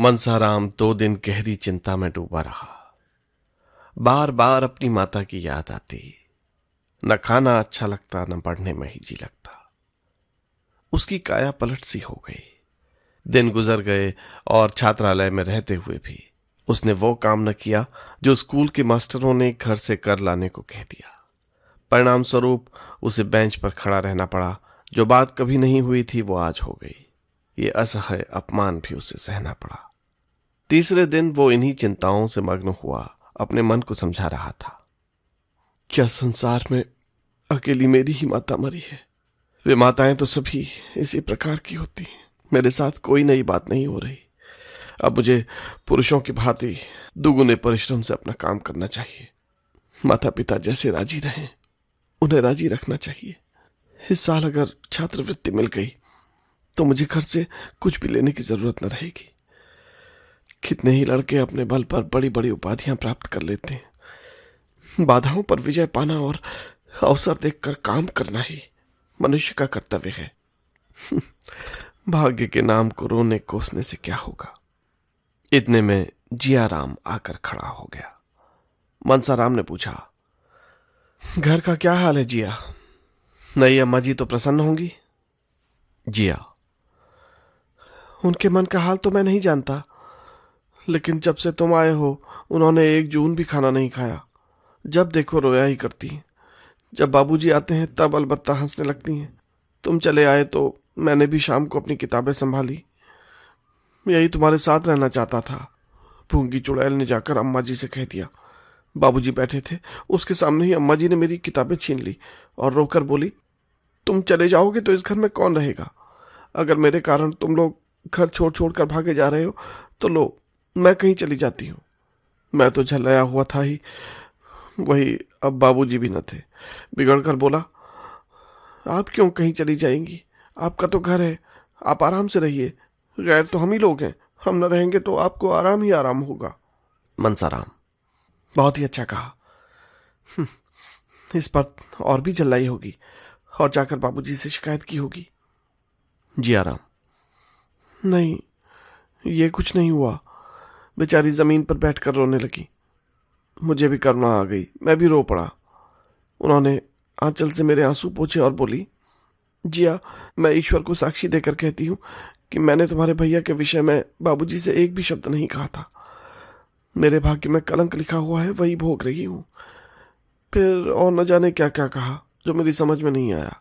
मनसाराम 2 दिन गहरी चिंता में डूबा रहा। बार बार अपनी माता की याद आती। न खाना अच्छा लगता, न पढ़ने में ही जी लगता। उसकी काया पलट सी हो गई। दिन गुजर गए और छात्रालय में रहते हुए भी उसने वो काम न किया जो स्कूल के मास्टरों ने घर से कर लाने को कह दिया। परिणाम स्वरूप उसे बेंच पर खड़ा रहना पड़ा। जो बात कभी नहीं हुई थी वो आज हो गई। ये असह्य अपमान भी उसे सहना पड़ा। तीसरे दिन वो इन्हीं चिंताओं से मग्न हुआ अपने मन को समझा रहा था। क्या संसार में अकेली मेरी ही माता मरी है? वे माताएं तो सभी इसी प्रकार की होती हैं। मेरे साथ कोई नई बात नहीं हो रही। अब मुझे पुरुषों की भांति दुगुने परिश्रम से अपना काम करना चाहिए। माता पिता जैसे राजी रहें उन्हें राजी रखना चाहिए। इस साल अगर छात्रवृत्ति मिल गई तो मुझे घर से कुछ भी लेने की जरूरत न रहेगी। कितने ही लड़के अपने बल पर बड़ी बड़ी उपाधियां प्राप्त कर लेते हैं। बाधाओं पर विजय पाना और अवसर देखकर काम करना ही मनुष्य का कर्तव्य है। भाग्य के नाम को रोने कोसने से क्या होगा। इतने में जियाराम आकर खड़ा हो गया। मनसाराम ने पूछा, घर का क्या हाल है जिया? नई अम्मा जी तो प्रसन्न होंगी। जिया, उनके मन का हाल तो मैं नहीं जानता, लेकिन जब से तुम आए हो उन्होंने 1 जून भी खाना नहीं खाया। जब देखो रोया ही करती हैं। जब बाबूजी आते हैं तब अलबत्ता हंसने लगती हैं। तुम चले आए तो मैंने भी शाम को अपनी किताबें संभाली। यही तुम्हारे साथ रहना चाहता था। भूंगी चुड़ैल ने जाकर अम्मा जी से कह दिया। बाबूजी बैठे थे, उसके सामने ही अम्मा जी ने मेरी किताबें छीन ली और रोकर बोली, तुम चले जाओगे तो इस घर में कौन रहेगा? अगर मेरे कारण तुम लोग घर छोड़ छोड़ कर भागे जा रहे हो तो लो, मैं कहीं चली जाती हूँ। मैं तो झल्लाया हुआ था ही। वही अब बाबूजी भी न थे। बिगड़ कर बोला, आप क्यों कहीं चली जाएंगी? आपका तो घर है, आप आराम से रहिए। गैर तो हम ही लोग हैं, हम न रहेंगे तो आपको आराम ही आराम होगा। मनसाराम, बहुत ही अच्छा कहा। इस पर और भी जल्लाई होगी और जाकर बाबूजी से शिकायत की होगी। जियाराम, नहीं, ये कुछ नहीं हुआ। बेचारी जमीन पर बैठकर रोने लगी। मुझे भी करुणा आ गई, मैं भी रो पड़ा। उन्होंने आंचल से मेरे आंसू पोंछे और बोली, जिया, मैं ईश्वर को साक्षी देकर कहती हूँ कि मैंने तुम्हारे भैया के विषय में बाबूजी से एक भी शब्द नहीं कहा था। मेरे भाग्य में कलंक लिखा हुआ है, वही भोग रही हूँ। फिर और न जाने क्या क्या कहा जो मेरी समझ में नहीं आया।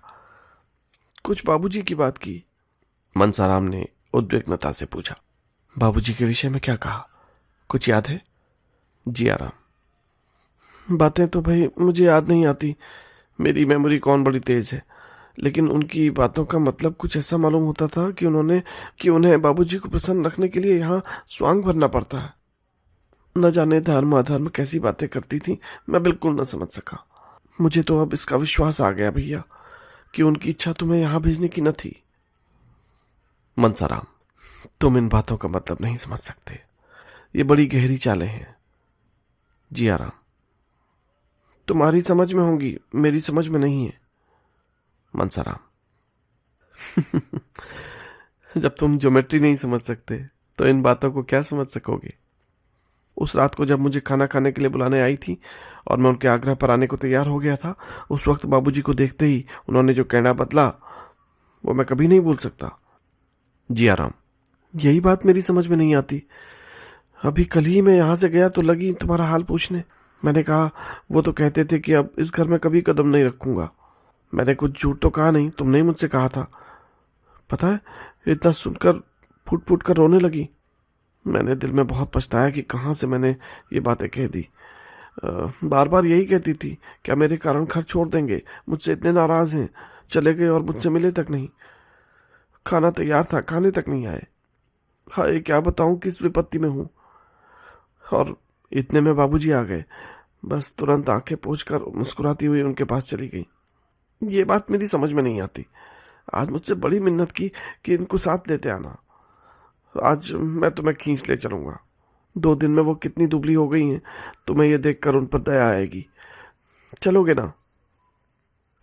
कुछ बाबूजी की बात की। मनसाराम ने उद्विग्नता से पूछा, बाबूजी के विषय में क्या कहा? कुछ याद है? जियाराम, बातें तो भाई मुझे याद नहीं आती। मेरी मेमोरी कौन बड़ी तेज है। लेकिन उनकी बातों का मतलब कुछ ऐसा मालूम होता था कि उन्हें बाबूजी को प्रसन्न रखने के लिए यहाँ स्वांग भरना पड़ता है। न जाने धर्म अधर्म कैसी बातें करती थी, मैं बिल्कुल न समझ सका। मुझे तो अब इसका विश्वास आ गया भैया कि उनकी इच्छा तुम्हें यहाँ भेजने की न थी। मनसाराम, तुम इन बातों का मतलब नहीं समझ सकते। ये बड़ी गहरी चालें हैं। जियाराम, तुम्हारी समझ में होंगी, मेरी समझ में नहीं है। मनसाराम, जब तुम ज्योमेट्री नहीं समझ सकते तो इन बातों को क्या समझ सकोगे? उस रात को जब मुझे खाना खाने के लिए बुलाने आई थी और मैं उनके आग्रह पर आने को तैयार हो गया था, उस वक्त बाबूजी को देखते ही उन्होंने जो कहना बदला वो मैं कभी नहीं भूल सकता। जियाराम, यही बात मेरी समझ में नहीं आती। अभी कल ही मैं यहाँ से गया तो लगी तुम्हारा हाल पूछने। मैंने कहा, वो तो कहते थे कि अब इस घर में कभी कदम नहीं रखूंगा। मैंने कुछ झूठ तो कहा नहीं, तुमने ही मुझसे कहा था। पता है, इतना सुनकर फूट फूट कर रोने लगी। मैंने दिल में बहुत पछताया कि कहाँ से मैंने ये बातें कह दी। बार बार यही कहती थी, क्या मेरे कारण घर छोड़ देंगे? मुझसे इतने नाराज हैं। चले गए और मुझसे मिले तक नहीं। खाना तैयार था, खाने तक नहीं आए। हाय, क्या बताऊं किस विपत्ति में हूं। और इतने में बाबूजी आ गए। बस तुरंत आंखें पोंछकर मुस्कुराती हुई उनके पास चली गई। ये बात मेरी समझ में नहीं आती। आज मुझसे बड़ी मिन्नत की कि इनको साथ लेते आना। आज मैं तुम्हें खींच ले चलूंगा। 2 दिन में वो कितनी दुबली हो गई हैं, तुम्हें ये देखकर उन पर दया आएगी। चलोगे ना?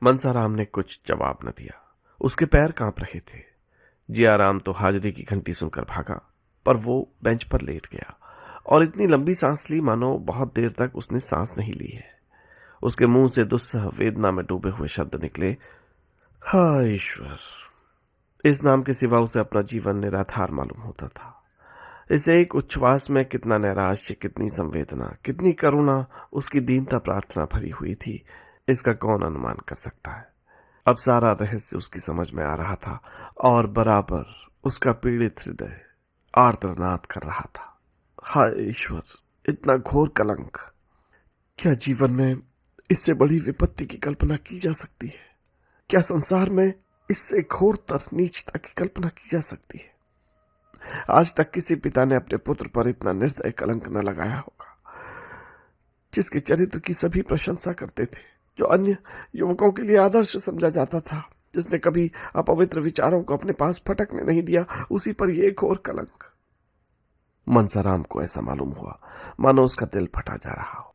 मनसाराम ने कुछ जवाब न दिया। उसके पैर कांप रहे थे। जियाराम तो हाजिरी की घंटी सुनकर भागा। पर वो बेंच पर लेट गया और इतनी लंबी सांस ली मानो बहुत देर तक उसने सांस नहीं ली है। उसके मुंह से दुस्सह वेदना में डूबे हुए शब्द निकले, हाय ईश्वर। इस नाम के सिवा उसे अपना जीवन निराधार मालूम होता था। इस एक उच्छ्वास में कितना नैराश्य, कितनी संवेदना, कितनी करुणा उसकी दीनता प्रार्थना भरी हुई थी, इसका कौन अनुमान कर सकता है। अब सारा रहस्य उसकी समझ में आ रहा था और बराबर उसका पीड़ित हृदय आर्तनाद कर रहा था। हाय ईश्वर, इतना घोर कलंक! क्या जीवन में इससे बड़ी विपत्ति की कल्पना की जा सकती है? क्या संसार में इससे घोरतर नीचता की कल्पना की जा सकती है? आज तक किसी पिता ने अपने पुत्र पर इतना निर्दय कलंक न लगाया होगा। जिसके चरित्र की सभी प्रशंसा करते थे, जो अन्य युवकों के लिए आदर्श समझा जाता था, जिसने कभी अपवित्र विचारों को अपने पास फटकने नहीं दिया, उसी पर यह घोर कलंक। मनसाराम को ऐसा मालूम हुआ मानो उसका दिल फटा जा रहा हो।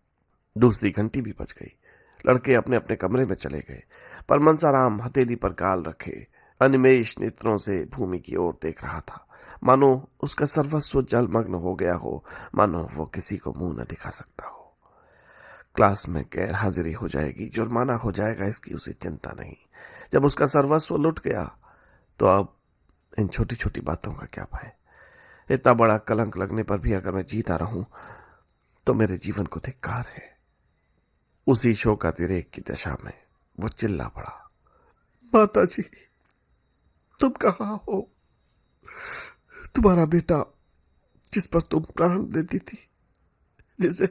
दूसरी घंटी भी बज गई। लड़के अपने अपने कमरे में चले गए, पर मनसाराम हथेली पर गाल रखे अनिमेष नेत्रों से भूमि की ओर देख रहा था, मानो उसका सर्वस्व जलमग्न हो गया हो, मानो वो किसी को मुंह न दिखा सकता हो। क्लास में गैर हाजिरी हो जाएगी, जुर्माना हो जाएगा, इसकी उसे चिंता नहीं। जब उसका सर्वस्व लुट गया तो अब इन छोटी छोटी बातों का क्या भय। इतना बड़ा कलंक लगने पर भी अगर मैं जीता रहूं तो मेरे जीवन को धिक्कार है। उसी शोकातिरेक की दशा में वो चिल्ला पड़ा, माता जी, तुम कहाँ हो? तुम्हारा बेटा, जिस पर तुम प्राण देती थी, जिसे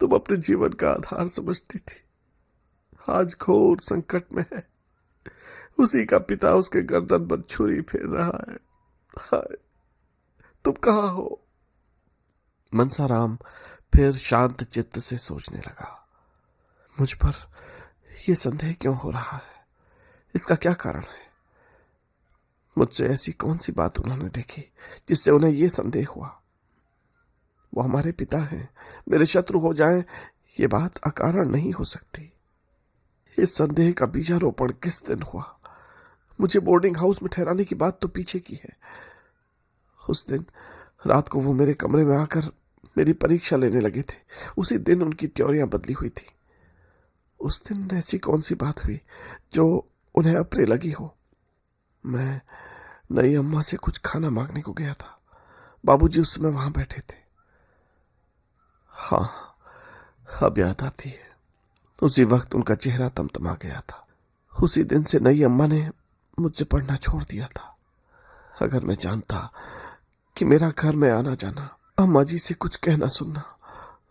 तुम अपने जीवन का आधार समझती थी, आज घोर संकट में है। उसी का पिता उसके गर्दन पर छुरी फेर रहा है। हाय, तुम कहाँ हो? मनसाराम फिर शांत चित्त से सोचने लगा, मुझ पर यह संदेह क्यों हो रहा है? इसका क्या कारण है? मुझसे ऐसी कौन सी बात उन्होंने देखी जिससे उन्हें यह संदेह हुआ? वो हमारे पिता हैं, मेरे शत्रु हो जाएं, ये बात अकारण नहीं हो सकती। इस संदेह का बीजारोपण किस दिन हुआ? मुझे बोर्डिंग हाउस में ठहराने की बात तो पीछे की है। उस दिन रात को वो मेरे कमरे में आकर मेरी परीक्षा लेने लगे थे। उसी दिन उनकी त्योरियां बदली हुई थी। उस दिन ऐसी कौन सी बात हुई जो उन्हें अप्रिय लगी हो? मैं नई अम्मा से कुछ खाना मांगने को गया था। बाबूजी उस समय वहां बैठे थे। हाँ, अब याद आती है। उसी वक्त उनका चेहरा तमतमा गया था। उसी दिन से नई अम्मा ने मुझसे पढ़ना छोड़ दिया था। अगर मैं जानता कि मेरा घर में आना जाना, अम्मा जी से कुछ कहना सुनना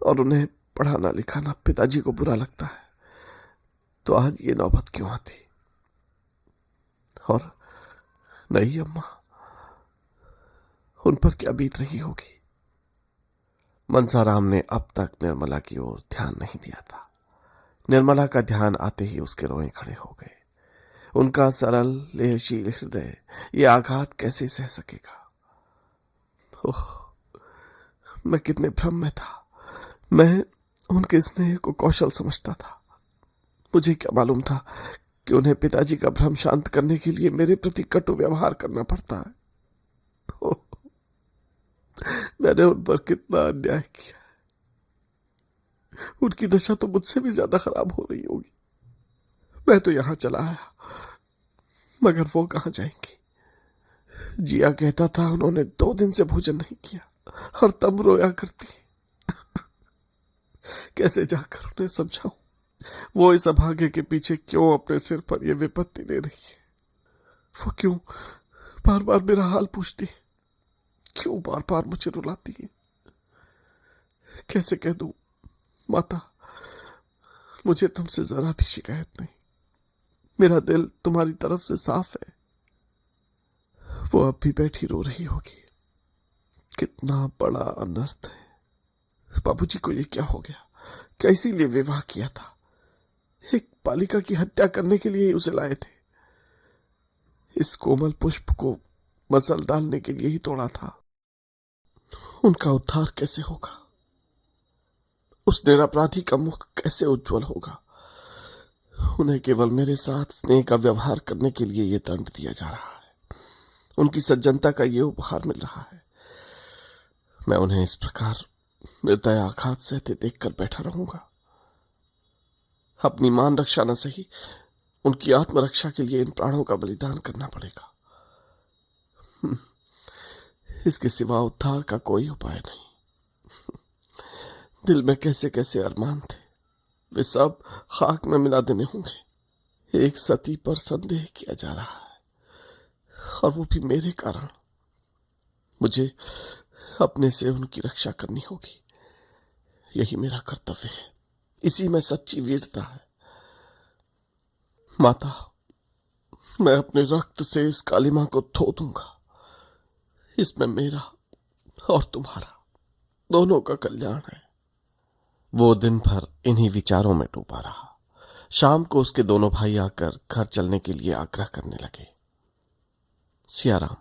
और उन्हें पढ़ाना लिखाना पिताजी को बुरा लगता है, तो आज ये नौबत क्यों आती? और नई अम्मा, उन पर क्या बीत रही होगी? मनसाराम ने अब तक निर्मला की ओर ध्यान नहीं दिया था। निर्मला का ध्यान आते ही उसके रोए खड़े हो गए। उनका सरल लेहशील हृदय ये आघात कैसे सह सकेगा? ओह, मैं कितने भ्रम में था। मैं उनके स्नेह को कौशल समझता था। मुझे क्या मालूम था कि उन्हें पिताजी का भ्रम शांत करने के लिए मेरे प्रति कटु व्यवहार करना पड़ता है। ओह, मैंने उन पर कितना अन्याय किया। उनकी दशा तो मुझसे भी ज्यादा खराब हो रही होगी। मैं तो यहां चला आया, मगर वो कहां जाएंगी? जिया कहता था उन्होंने 2 दिन से भोजन नहीं किया और तब रोया करती। कैसे जाकर उन्हें समझाऊं? वो इस अभागे के पीछे क्यों अपने सिर पर यह विपत्ति ले रही है? वो क्यों बार बार मेरा हाल पूछती है? क्यों बार बार मुझे रुलाती है? कैसे कह दूं, माता, मुझे तुमसे जरा भी शिकायत नहीं। मेरा दिल तुम्हारी तरफ से साफ है। वो अब भी बैठी रो रही होगी। कितना बड़ा अनर्थ है। बाबूजी को ये क्या हो गया? क्या इसीलिए विवाह किया था? एक बालिका की हत्या करने के लिए ही उसे लाए थे। इस कोमल पुष्प को मसल डालने के लिए ही तोड़ा था। उनका उद्धार कैसे होगा? उस निरपराधी का मुख कैसे उज्जवल होगा? उन्हें केवल मेरे साथ स्नेह का व्यवहार करने के लिए यह दंड दिया जा रहा है। उनकी सज्जनता का यह उपहार मिल रहा है। मैं उन्हें इस प्रकार निर्दय आघात सहते देखकर बैठा रहूंगा? अपनी मान रक्षा न सही, उनकी आत्मरक्षा के लिए इन प्राणों का बलिदान करना पड़ेगा। इसके सिवा उद्धार का कोई उपाय नहीं। दिल में कैसे कैसे अरमान थे, वे सब खाक में मिला देने होंगे। एक सती पर संदेह किया जा रहा है, और वो भी मेरे कारण। मुझे अपने से उनकी रक्षा करनी होगी, यही मेरा कर्तव्य है, इसी में सच्ची वीरता है। माता, मैं अपने रक्त से इस कालिमा को धो दूंगा। इसमें मेरा और तुम्हारा दोनों का कल्याण है। वो दिन भर इन्हीं विचारों में डूबा रहा। शाम को उसके दोनों भाई आकर घर चलने के लिए आग्रह करने लगे। सियाराम,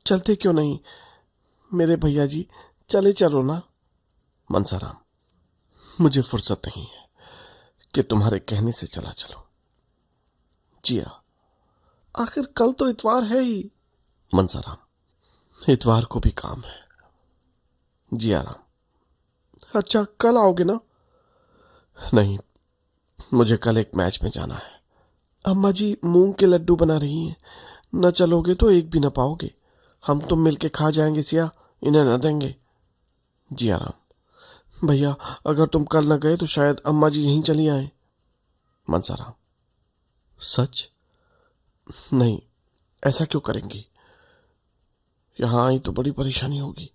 चलते क्यों नहीं मेरे भैया जी, चले चलो ना। मनसाराम, मुझे फुर्सत नहीं है कि तुम्हारे कहने से चला चलो। जिया, आखिर कल तो इतवार है ही। मनसाराम, इतवार को भी काम है। जियाराम, अच्छा कल आओगे ना? नहीं, मुझे कल एक मैच में जाना है। अम्मा जी मूंग के लड्डू बना रही हैं, न चलोगे तो एक भी न पाओगे। हम तुम मिलके खा जाएंगे सिया, इन्हें न देंगे। जियाराम, भैया अगर तुम कल न गए तो शायद अम्मा जी यहीं चली आए। मनसाराम, सच? नहीं, ऐसा क्यों करेंगी? यहां आई तो बड़ी परेशानी होगी।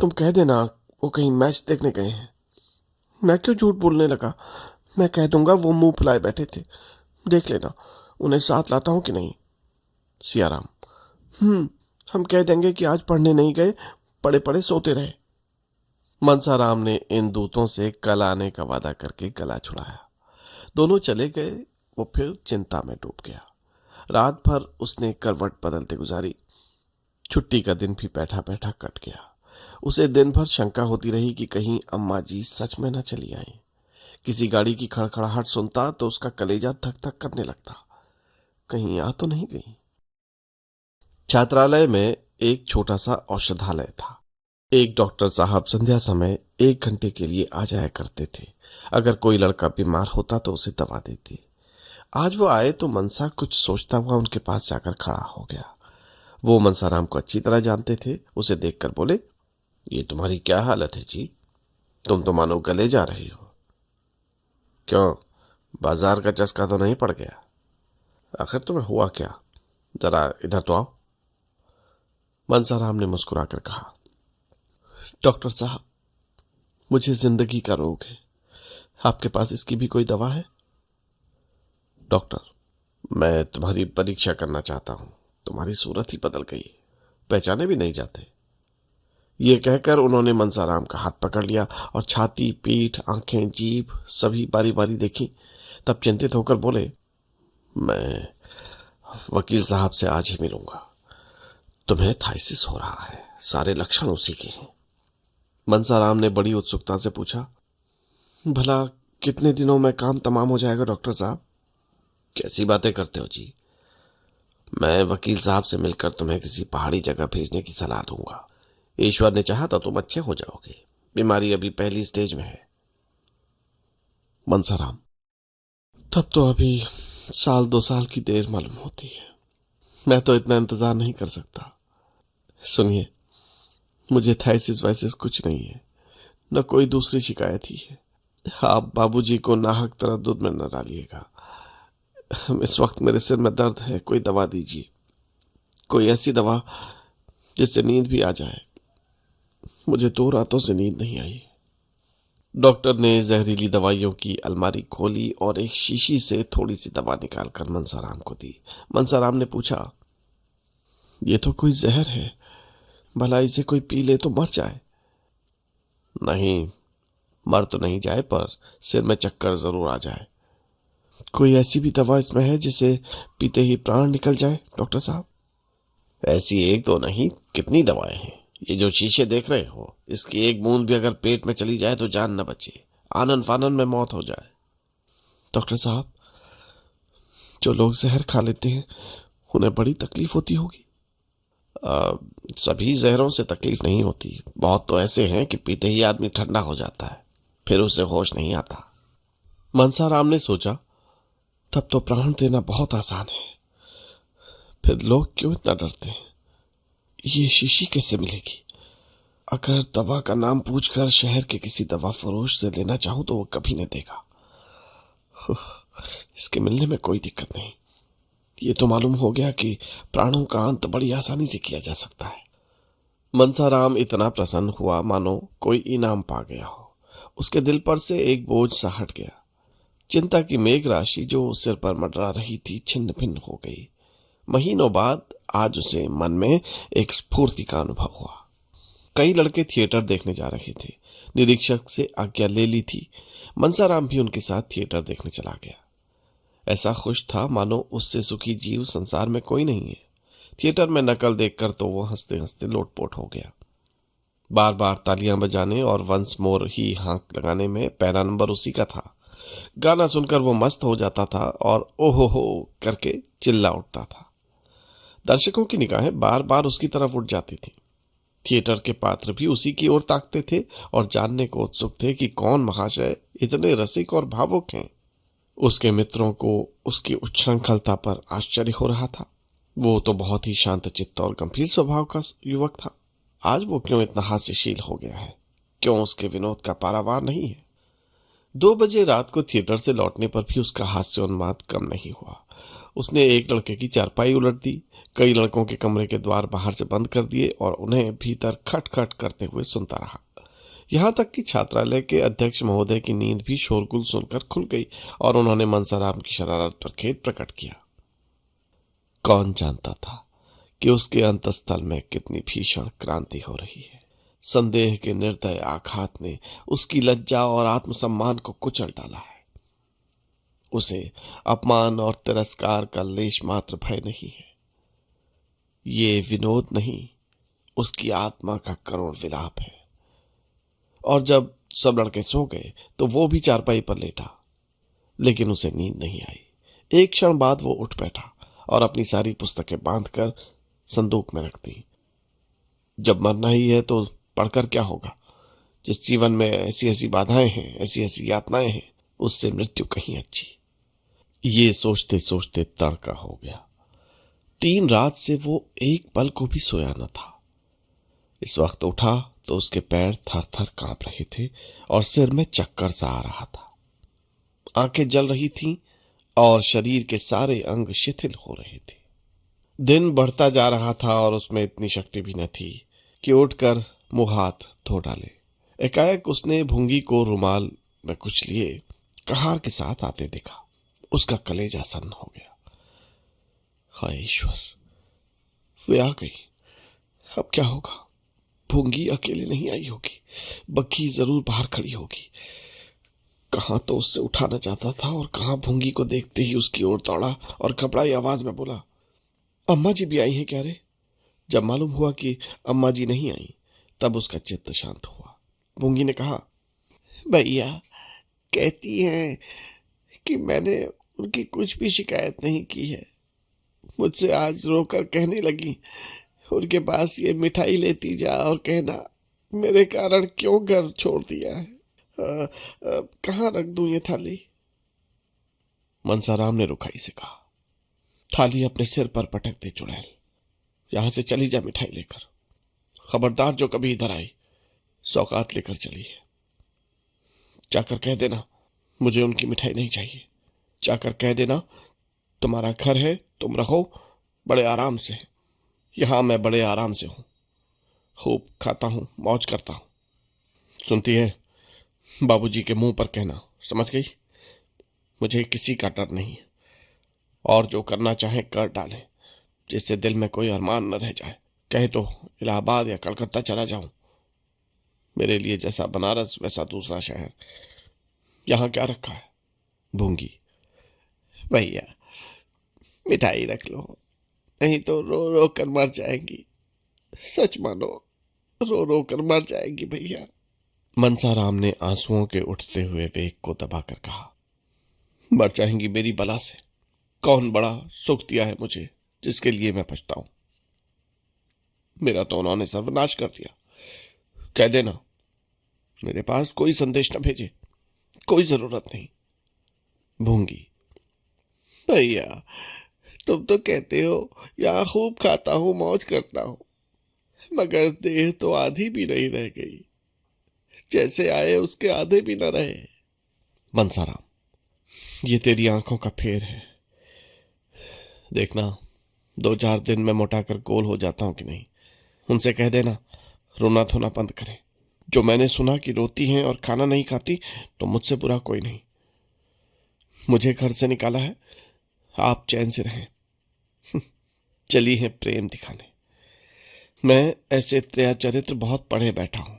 तुम कह देना वो कहीं मैच देखने गए हैं। मैं क्यों झूठ बोलने लगा? मैं कह दूंगा वो मुंह फुलाए बैठे थे। देख लेना उन्हें साथ लाता हूं कि नहीं। सियाराम, हम कह देंगे कि आज पढ़ने नहीं गए, पड़े पड़े सोते रहे। मनसाराम ने इन दूतों से कल आने का वादा करके गला छुड़ाया। दोनों चले गए। वो फिर चिंता में डूब गया। रात भर उसने करवट बदलते गुजारी। छुट्टी का दिन भी बैठा बैठा कट गया। उसे दिन भर शंका होती रही कि कहीं अम्मा जी सच में न चली आई। किसी गाड़ी की खड़खड़ाहट सुनता तो उसका कलेजा धक धक करने लगता, कहीं आ तो नहीं गई। छात्रालय में एक छोटा सा औषधालय था। एक डॉक्टर साहब संध्या समय 1 घंटे के लिए आ जाया करते थे। अगर कोई लड़का बीमार होता तो उसे दवा देते। आज वो आए तो मनसा कुछ सोचता हुआ उनके पास जाकर खड़ा हो गया। वो मनसाराम को अच्छी तरह जानते थे। उसे देखकर बोले, ये तुम्हारी क्या हालत है जी? तुम तो मानो गले जा रही हो। क्यों, बाजार का चस्का तो नहीं पड़ गया? आखिर तुम्हें हुआ क्या? जरा इधर तो आओ। मनसाराम ने मुस्कुराकर कहा, डॉक्टर साहब, मुझे जिंदगी का रोग है, आपके पास इसकी भी कोई दवा है? डॉक्टर, मैं तुम्हारी परीक्षा करना चाहता हूं। तुम्हारी सूरत ही बदल गई, पहचाने भी नहीं जाते। ये कहकर उन्होंने मनसाराम का हाथ पकड़ लिया और छाती, पीठ, आंखें, जीभ सभी बारी बारी देखी। तब चिंतित होकर बोले, मैं वकील साहब से आज ही मिलूंगा। तुम्हें थाइसिस हो रहा है, सारे लक्षण उसी के हैं। मनसाराम ने बड़ी उत्सुकता से पूछा, भला कितने दिनों में काम तमाम हो जाएगा डॉक्टर साहब? कैसी बातें करते हो जी? मैं वकील साहब से मिलकर तुम्हें किसी पहाड़ी जगह भेजने की सलाह दूंगा। ईश्वर ने चाहा तो तुम अच्छे हो जाओगे। बीमारी अभी पहली स्टेज में है। मनसाराम, तब तो अभी 1-2 साल की देर मालूम होती है। मैं तो इतना इंतजार नहीं कर सकता। सुनिए, मुझे थाइसिस वाइसिस कुछ नहीं है, न कोई दूसरी शिकायत ही है। आप बाबूजी को नाहक तरद्दुद में न डालिएगा। इस वक्त मेरे सिर में दर्द है, कोई दवा दीजिए, कोई ऐसी दवा जिससे नींद भी आ जाए। मुझे 2 रातों से नींद नहीं आई। डॉक्टर ने जहरीली दवाइयों की अलमारी खोली और एक शीशी से थोड़ी सी दवा निकालकर मनसाराम को दी। मनसाराम ने पूछा, ये तो कोई जहर है, भला इसे कोई पी ले तो मर जाए? नहीं, मर तो नहीं जाए, पर सिर में चक्कर जरूर आ जाए। कोई ऐसी भी दवा इसमें है जिसे पीते ही प्राण निकल जाए डॉक्टर साहब? ऐसी एक तो नहीं, कितनी दवाएं हैं। ये जो शीशे देख रहे हो, इसकी एक बूंद भी अगर पेट में चली जाए तो जान न बचे, आनन फानन में मौत हो जाए। डॉक्टर साहब, जो लोग जहर खा लेते हैं उन्हें बड़ी तकलीफ होती होगी। सभी जहरों से तकलीफ नहीं होती, बहुत तो ऐसे हैं कि पीते ही आदमी ठंडा हो जाता है, फिर उसे होश नहीं आता। मनसाराम ने सोचा, तब तो प्राण देना बहुत आसान है, फिर लोग क्यों इतना डरते हैं? ये शीशी कैसे मिलेगी? अगर दवा का नाम पूछकर शहर के किसी दवा फरोश से लेना चाहूं तो वो कभी नहीं देगा। इसके मिलने में कोई दिक्कत नहीं। ये तो मालूम हो गया कि प्राणों का अंत बड़ी आसानी से किया जा सकता है। मनसाराम इतना प्रसन्न हुआ मानो कोई इनाम पा गया हो। उसके दिल पर से एक बोझ सा हट गया। चिंता की मेघ राशि जो सिर पर मंडरा रही थी छिन्न भिन्न हो गई। महीनों बाद आज उसे मन में एक स्फूर्ति का अनुभव हुआ। कई लड़के थिएटर देखने जा रहे थे। निरीक्षक से आज्ञा ले ली थी। मनसाराम भी उनके साथ थिएटर देखने चला गया। ऐसा खुश था मानो उससे सुखी जीव संसार में कोई नहीं है। थिएटर में नकल देखकर तो वो हंसते हंसते लोटपोट हो गया। बार बार तालियां बजाने और वंस मोर ही हाँक लगाने में पहला नंबर उसी का था। गाना सुनकर वो मस्त हो जाता था और ओहो हो करके चिल्ला उठता था। दर्शकों की निगाहें बार बार उसकी तरफ उठ जाती थी। थिएटर के पात्र भी उसी की ओर ताकते थे और जानने को उत्सुक थे कि कौन महाशय इतने रसिक और भावुक हैं। उसके मित्रों को उसकी उच्छृंखलता पर आश्चर्य हो रहा था। वो तो बहुत ही शांत चित्त और गंभीर स्वभाव का युवक था। आज वो क्यों इतना हास्यशील हो गया है? क्यों उसके विनोद का पारावार नहीं है? 2 बजे रात को थिएटर से लौटने पर भी उसका हास्योन्माद कम नहीं हुआ। उसने एक लड़के की चारपाई उलट दी, कई लड़कों के कमरे के द्वार बाहर से बंद कर दिए और उन्हें भीतर खट खट करते हुए सुनता रहा। यहाँ तक कि छात्रालय के अध्यक्ष महोदय की नींद भी शोरगुल सुनकर खुल गई और उन्होंने मनसाराम की शरारत पर खेद प्रकट किया। कौन जानता था कि उसके अंतस्थल में कितनी भीषण क्रांति हो रही है। संदेह के निर्दय आघात ने उसकी लज्जा और आत्मसम्मान को कुचल डाला है। उसे अपमान और तिरस्कार का लेश मात्र भय नहीं है। ये विनोद नहीं, उसकी आत्मा का करुण विलाप है। और जब सब लड़के सो गए तो वो भी चारपाई पर लेटा, लेकिन उसे नींद नहीं आई। एक क्षण बाद वो उठ बैठा और अपनी सारी पुस्तकें बांधकर संदूक में रख दी। जब मरना ही है तो पढ़कर क्या होगा? जिस जीवन में ऐसी ऐसी बाधाएं हैं, ऐसी ऐसी यातनाएं हैं, उससे मृत्यु कहीं अच्छी। ये सोचते सोचते तड़का हो गया। 3 रात से वो एक पल को भी सोया न था। इस वक्त उठा तो उसके पैर थर थर कांप रहे थे और सिर में चक्कर सा आ रहा था। आंखें जल रही थीं और शरीर के सारे अंग शिथिल हो रहे थे। दिन बढ़ता जा रहा था और उसमें इतनी शक्ति भी न थी कि उठकर मुंह हाथ धो डाले। एकाएक उसने भूंगी को रुमाल में कुछ लिए कहार के साथ आते देखा। उसका कलेजा सन्न हो गया। हाय ईश्वर, वे आ गई। अब क्या होगा? भूंगी अकेले नहीं आई होगी, बग्घी जरूर बाहर खड़ी होगी। कहां तो उससे उठाना चाहता था और कहां भूंगी को देखते ही उसकी ओर दौड़ा और घबराई आवाज में बोला, अम्मा जी भी आई हैं क्या रे? जब मालूम हुआ कि अम्मा जी नहीं आई तब उसका चित्त शांत हुआ। भूंगी ने कहा, भैया कहती हैं कि मैंने उनकी कुछ भी शिकायत नहीं की है। मुझसे आज रोकर कहने लगी, उनके पास ये मिठाई लेती जा और कहना मेरे कारण क्यों घर छोड़ दिया है। कहाँ रख दूं ये थाली? मनसाराम ने रुखाई से कहा, थाली अपने सिर पर पटक दे चुड़ैल। यहां से चली जा मिठाई लेकर। खबरदार जो कभी इधर आई सौगात लेकर चली है। जाकर कह देना मुझे उनकी मिठाई नहीं चाहिए। जाकर कह देना तुम्हारा घर है, तुम रहो बड़े आराम से। यहां मैं बड़े आराम से हूं, खूब खाता हूं, मौज करता हूं। सुनती है? बाबूजी के मुंह पर कहना, समझ गई? मुझे किसी का डर नहीं है और जो करना चाहे कर डाले, जिससे दिल में कोई अरमान न रह जाए। कहे तो इलाहाबाद या कलकत्ता चला जाऊं। मेरे लिए जैसा बनारस वैसा दूसरा शहर। यहां क्या रखा है? भूंगी, भैया मिठाई रख लो, नहीं तो रो रो कर मर जाएंगी। सच मानो, रो रो कर मर जाएंगी भैया। मनसाराम ने आंसुओं के उठते हुए वेग को दबाकर कहा, मर जाएंगी मेरी बला से। कौन बड़ा सुख दिया है मुझे जिसके लिए मैं पछताऊं? मेरा तो उन्होंने सर्वनाश कर दिया। कह देना मेरे पास कोई संदेश न भेजे, कोई जरूरत नहीं। भूंगी, भैया तुम तो कहते हो यहाँ खूब खाता हूं, मौज करता हूं, मगर देह तो आधी भी नहीं रह गई। जैसे आए उसके आधे भी न रहे। मनसाराम, ये तेरी आंखों का फेर है। देखना 2-4 दिन में मोटा कर गोल हो जाता हूं कि नहीं। उनसे कह देना रोना धोना बंद करें। जो मैंने सुना कि रोती हैं और खाना नहीं खाती, तो मुझसे बुरा कोई नहीं। मुझे घर से निकाला है, आप चैन से रहें। चली है प्रेम दिखाने। मैं ऐसे त्रिया चरित्र बहुत पढ़े बैठा हूं।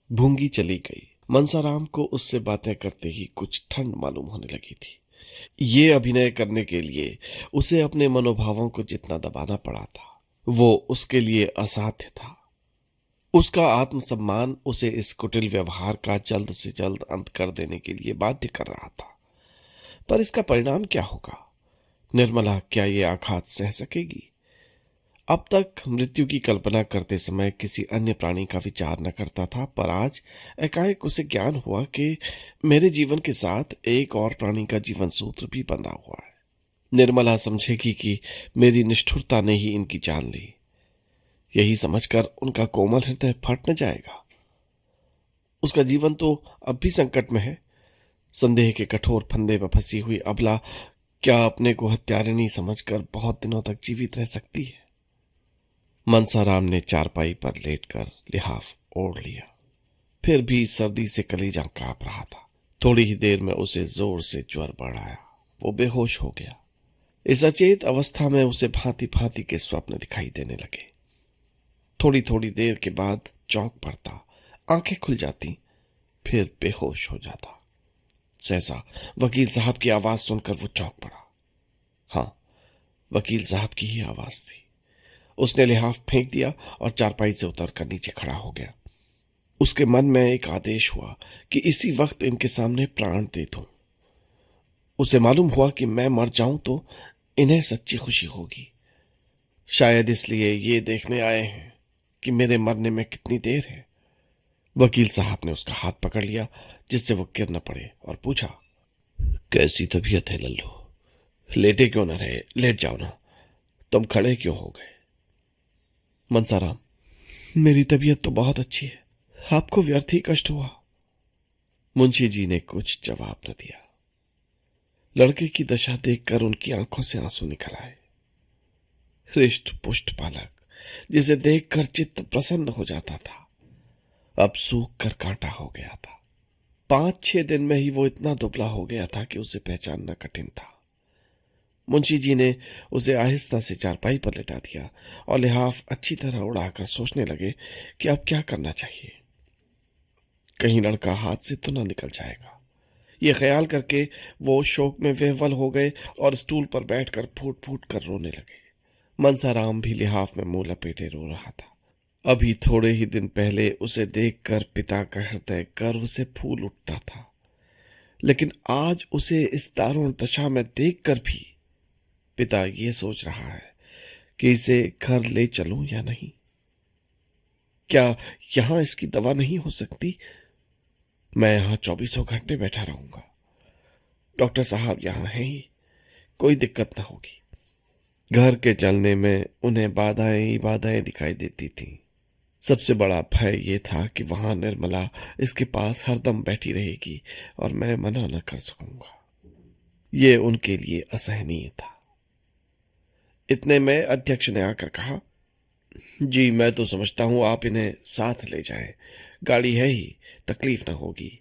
भूंगी चली गई। मनसाराम को उससे बातें करते ही कुछ ठंड मालूम होने लगी थी। ये अभिनय करने के लिए उसे अपने मनोभावों को जितना दबाना पड़ा था, वो उसके लिए असाध्य था। उसका आत्मसम्मान उसे इस कुटिल व्यवहार का जल्द से जल्द अंत कर देने के लिए बाध्य कर रहा था। पर इसका परिणाम क्या होगा? निर्मला क्या ये आघात सह सकेगी? अब तक मृत्यु की कल्पना करते समय किसी अन्य प्राणी का विचार न करता था, पर आज एकाएक उसे ज्ञान हुआ कि मेरे जीवन के साथ एक और प्राणी का जीवन सूत्र भी बंधा हुआ है। निर्मला समझेगी कि मेरी निष्ठुरता ने ही इनकी जान ली। यही समझकर उनका कोमल हृदय फट न जाएगा। उसका जीवन तो अब भी संकट में है। संदेह के कठोर फंदे में फंसी हुई अबला क्या अपने को हत्यारिणी समझकर बहुत दिनों तक जीवित रह सकती है? मनसाराम ने चारपाई पर लेटकर लिहाफ ओढ़ लिया। फिर भी सर्दी से कलेजा कांप रहा था। थोड़ी ही देर में उसे जोर से ज्वर बढ़ आया। वो बेहोश हो गया। इस अचेत अवस्था में उसे भांति भांति के स्वप्न दिखाई देने लगे। थोड़ी थोड़ी देर के बाद चौंक पड़ता, आंखें खुल जाती, फिर बेहोश हो जाता। सहसा वकील साहब की आवाज सुनकर वो चौंक पड़ा। हाँ, वकील साहब की ही आवाज थी। उसने लिहाफ फेंक दिया और चारपाई से उतरकर नीचे खड़ा हो गया। उसके मन में एक आदेश हुआ कि इसी वक्त इनके सामने प्राण दे दूं। उसे मालूम हुआ कि मैं मर जाऊं तो इन्हें सच्ची खुशी होगी। शायद इसलिए ये देखने आए हैं कि मेरे मरने में कितनी देर है। वकील साहब ने उसका हाथ पकड़ लिया जिससे वो गिर न पड़े और पूछा, कैसी तबीयत है लल्लू? लेटे क्यों न रहे? लेट जाओ ना। तुम खड़े क्यों हो गए? मनसाराम, मेरी तबीयत तो बहुत अच्छी है, आपको व्यर्थ ही कष्ट हुआ। मुंशी जी ने कुछ जवाब न दिया। लड़के की दशा देखकर उनकी आंखों से आंसू निकल आए। हृष्ट पुष्ट बालक जिसे देखकर चित्त प्रसन्न हो जाता था, अब सूख कर कांटा हो गया था। 5-6 दिन में ही वो इतना दुबला हो गया था कि उसे पहचानना कठिन था। मुंशी जी ने उसे आहिस्ता से चारपाई पर लेटा दिया और लिहाफ अच्छी तरह उड़ाकर सोचने लगे कि अब क्या करना चाहिए। कहीं लड़का हाथ से तो न निकल जाएगा। ये ख्याल करके वो शोक में विह्वल हो गए और स्टूल पर बैठकर फूट फूट कर रोने लगे। मनसाराम भी लिहाफ में मुंह लपेटे रो रहा था। अभी थोड़े ही दिन पहले उसे देखकर पिता का हृदय गर्व से फूल उठता था, लेकिन आज उसे इस दारुण दशा में देखकर भी पिता ये सोच रहा है कि इसे घर ले चलूं या नहीं। क्या यहां इसकी दवा नहीं हो सकती? मैं यहां 24 घंटे बैठा रहूंगा। डॉक्टर साहब यहां हैं ही, कोई दिक्कत ना होगी। घर के चलने में उन्हें बाधाएं ही बाधाएं दिखाई देती थीं। सबसे बड़ा भय ये था कि वहां निर्मला इसके पास हरदम बैठी रहेगी और मैं मना न कर सकूंगा। ये उनके लिए असहनीय था। इतने में अध्यक्ष ने आकर कहा, जी मैं तो समझता हूं आप इन्हें साथ ले जाएं। गाड़ी है ही, तकलीफ ना होगी।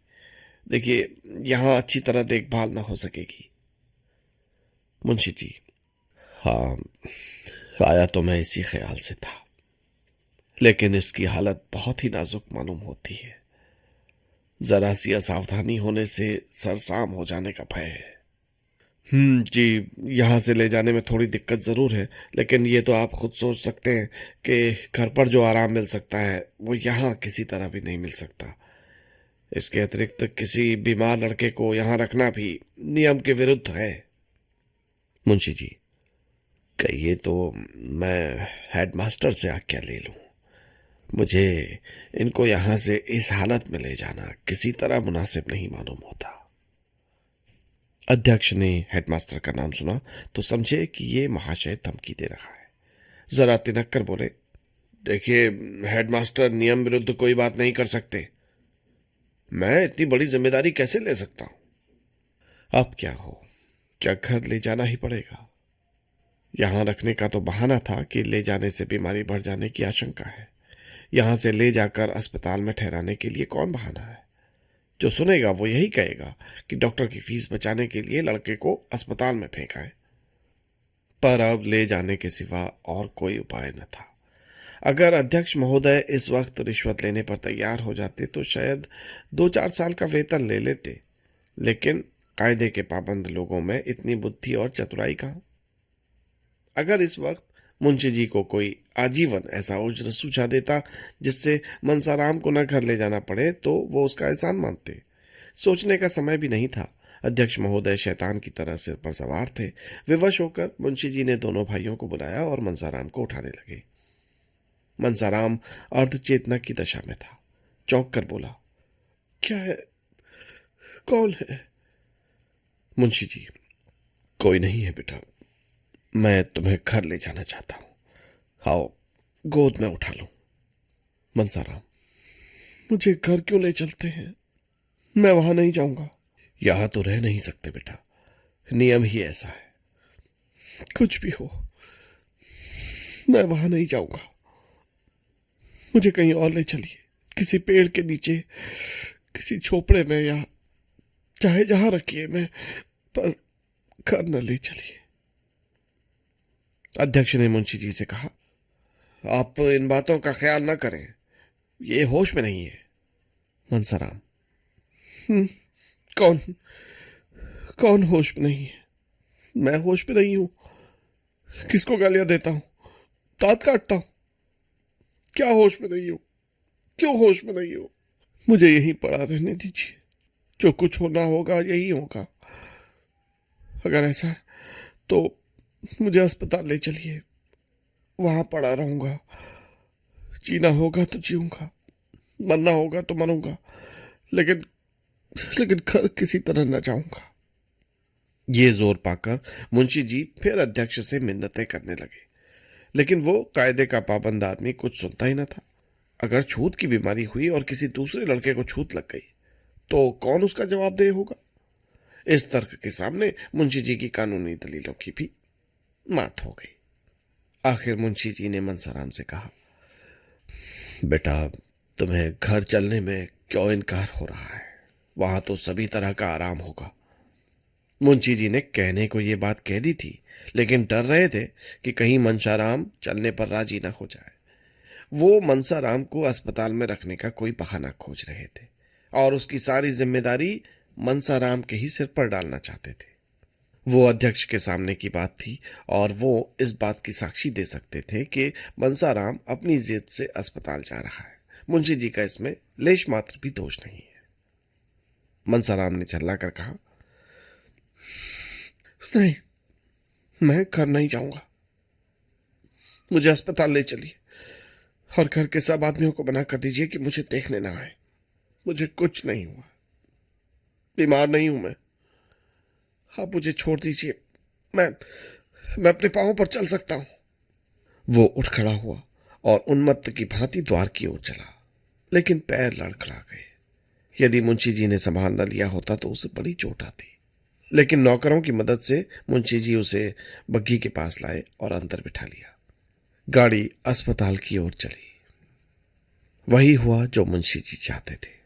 देखिए यहां अच्छी तरह देखभाल ना हो सकेगी। मुंशी जी, हाँ आया तो मैं इसी ख्याल से था, लेकिन इसकी हालत बहुत ही नाजुक मालूम होती है। जरा सी असावधानी होने से सरसाम हो जाने का भय है। जी, यहां से ले जाने में थोड़ी दिक्कत जरूर है, लेकिन ये तो आप खुद सोच सकते हैं कि घर पर जो आराम मिल सकता है वो यहां किसी तरह भी नहीं मिल सकता। इसके अतिरिक्त किसी बीमार लड़के को यहां रखना भी नियम के विरुद्ध है। मुंशी जी, कहिए तो मैं हेडमास्टर से आज्ञा ले लूं। मुझे इनको यहां से इस हालत में ले जाना किसी तरह मुनासिब नहीं मालूम होता। अध्यक्ष ने हेडमास्टर का नाम सुना तो समझे कि ये महाशय धमकी दे रहा है। जरा तिनक कर बोले, देखिए हेडमास्टर, नियम विरुद्ध कोई बात नहीं कर सकते। मैं इतनी बड़ी जिम्मेदारी कैसे ले सकता हूं? अब क्या हो, क्या घर ले जाना ही पड़ेगा? यहां रखने का तो बहाना था कि ले जाने से बीमारी बढ़ जाने की आशंका है। यहां से ले जाकर अस्पताल में ठहराने के लिए कौन बहाना है? जो सुनेगा वो यही कहेगा कि डॉक्टर की फीस बचाने के लिए लड़के को अस्पताल में फेंका है। पर अब ले जाने के सिवा और कोई उपाय न था। अगर अध्यक्ष महोदय इस वक्त रिश्वत लेने पर तैयार हो जाते तो शायद 2-4 साल का वेतन ले लेते, लेकिन कायदे के पाबंद लोगों में इतनी बुद्धि और चतुराई कहां? अगर इस वक्त मुंशी जी को कोई आजीवन ऐसा उज्र सूझा देता जिससे मनसाराम को न घर ले जाना पड़े तो वो उसका एहसान मानते। सोचने का समय भी नहीं था। अध्यक्ष महोदय शैतान की तरह सिर पर सवार थे। विवश होकर मुंशी जी ने दोनों भाइयों को बुलाया और मनसाराम को उठाने लगे। मनसाराम अर्धचेतना की दशा में था। चौंक कर बोला, क्या है? कौन है? मुंशी जी, कोई नहीं है बेटा, मैं तुम्हें घर ले जाना चाहता हूं। आओ, गोद में उठा लो। मनसाराम, मुझे घर क्यों ले चलते हैं? मैं वहां नहीं जाऊंगा। यहां तो रह नहीं सकते बेटा, नियम ही ऐसा है। कुछ भी हो, मैं वहां नहीं जाऊंगा। मुझे कहीं और ले चलिए, किसी पेड़ के नीचे, किसी झोपड़े में, या चाहे जहां रखिए, मैं पर घर न ले चलिए। अध्यक्ष ने मुंशी जी से कहा, आप इन बातों का ख्याल न करें, ये होश में नहीं है। मनसाराम, कौन कौन होश में नहीं है? मैं होश में नहीं हूं। किसको गालियां देता हूं, दांत काटता हूं? क्या होश में नहीं हूं? क्यों होश में नहीं हूं? मुझे यहीं पड़ा रहने दीजिए। जो कुछ होना होगा यही होगा। अगर ऐसा है तो मुझे अस्पताल ले चलिए, वहां पड़ा रहूंगा। जीना होगा तो जीऊंगा, मरना होगा तो मरूंगा, लेकिन लेकिन घर किसी तरह न जाऊंगा। ये जोर पाकर मुंशी जी फिर अध्यक्ष से मिन्नतें करने लगे, लेकिन वो कायदे का पाबंद आदमी कुछ सुनता ही न था। अगर छूत की बीमारी हुई और किसी दूसरे लड़के को छूत लग गई तो कौन उसका जवाबदेह होगा? इस तर्क के सामने मुंशी जी की कानूनी दलीलों की भी मात हो गई। आखिर मुंशी जी ने मनसाराम से कहा, बेटा, तुम्हें घर चलने में क्यों इनकार हो रहा है? वहां तो सभी तरह का आराम होगा। मुंशी जी ने कहने को ये बात कह दी थी, लेकिन डर रहे थे कि कहीं मनसाराम चलने पर राजी न हो जाए। वो मनसाराम को अस्पताल में रखने का कोई बहाना खोज रहे थे और उसकी सारी जिम्मेदारी मनसाराम के ही सिर पर डालना चाहते थे। वो अध्यक्ष के सामने की बात थी और वो इस बात की साक्षी दे सकते थे कि मनसाराम अपनी जिद से अस्पताल जा रहा है। मुंशी जी का इसमें लेश मात्र भी दोष नहीं है। मनसाराम ने चिल्लाकर कहा, नहीं, मैं घर नहीं जाऊंगा। मुझे अस्पताल ले चलिए और घर के सब आदमियों को मना कर दीजिए कि मुझे देखने ना आए। मुझे कुछ नहीं हुआ, बीमार नहीं हूं मैं। आप मुझे छोड़ दीजिए, मैं अपने पांवों पर चल सकता हूं। वो उठ खड़ा हुआ और उन्मत्त की भांति द्वार की ओर चला, लेकिन पैर लड़खड़ा गए। यदि मुंशी जी ने संभाल न लिया होता तो उसे बड़ी चोट आती, लेकिन नौकरों की मदद से मुंशी जी उसे बग्घी के पास लाए और अंदर बिठा लिया। गाड़ी अस्पताल की ओर चली। वही हुआ जो मुंशी जी चाहते थे।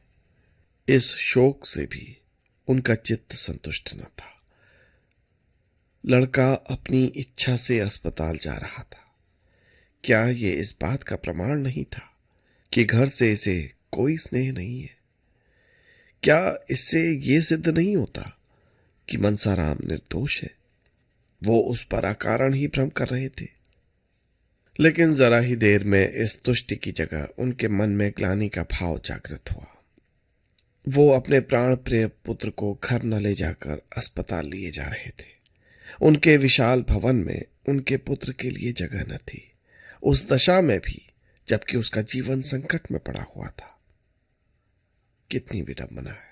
इस शोक से भी उनका चित्त संतुष्ट न था। लड़का अपनी इच्छा से अस्पताल जा रहा था। क्या ये इस बात का प्रमाण नहीं था कि घर से इसे कोई स्नेह नहीं है? क्या इससे ये सिद्ध नहीं होता कि मनसाराम निर्दोष है? वो उस पर अकारण ही भ्रम कर रहे थे। लेकिन जरा ही देर में इस तुष्टि की जगह उनके मन में ग्लानि का भाव जागृत हुआ। वो अपने प्राण प्रिय पुत्र को घर न ले जाकर अस्पताल लिए जा रहे थे। उनके विशाल भवन में उनके पुत्र के लिए जगह न थी, उस दशा में भी जबकि उसका जीवन संकट में पड़ा हुआ था। कितनी विडंबना है।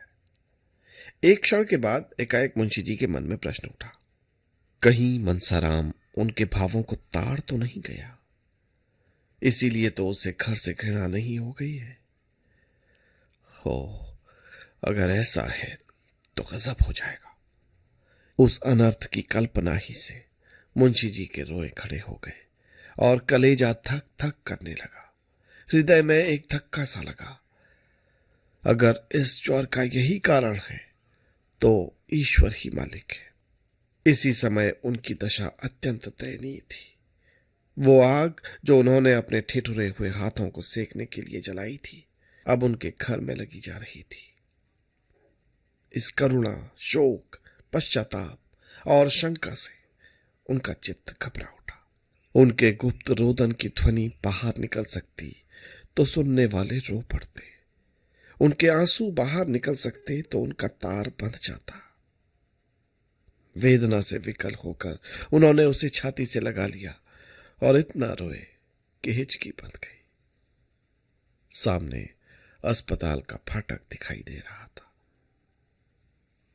एक क्षण के बाद एकाएक मुंशी जी के मन में प्रश्न उठा, कहीं मनसाराम उनके भावों को ताड़ तो नहीं गया, इसीलिए तो उसे घर से घृणा नहीं हो गई है। हो, अगर ऐसा है तो गजब हो जाएगा। उस अनर्थ की कल्पना ही से मुंशी जी के रोए खड़े हो गए और कलेजा थक थक करने लगा। हृदय में एक धक्का सा लगा। अगर इस ज्वर का यही कारण है तो ईश्वर ही मालिक है। इसी समय उनकी दशा अत्यंत दयनीय थी। वो आग जो उन्होंने अपने ठिठुरे हुए हाथों को सेकने के लिए जलाई थी, अब उनके घर में लगी जा रही थी। इस करुणा, शोक, पश्चाताप और शंका से उनका चित्त घबरा उठा। उनके गुप्त रोदन की ध्वनि बाहर निकल सकती तो सुनने वाले रो पड़ते, उनके आंसू बाहर निकल सकते तो उनका तार बंध जाता। वेदना से विकल होकर उन्होंने उसे छाती से लगा लिया और इतना रोए कि हिचकी बंध गई। सामने अस्पताल का फाटक दिखाई दे रहा था।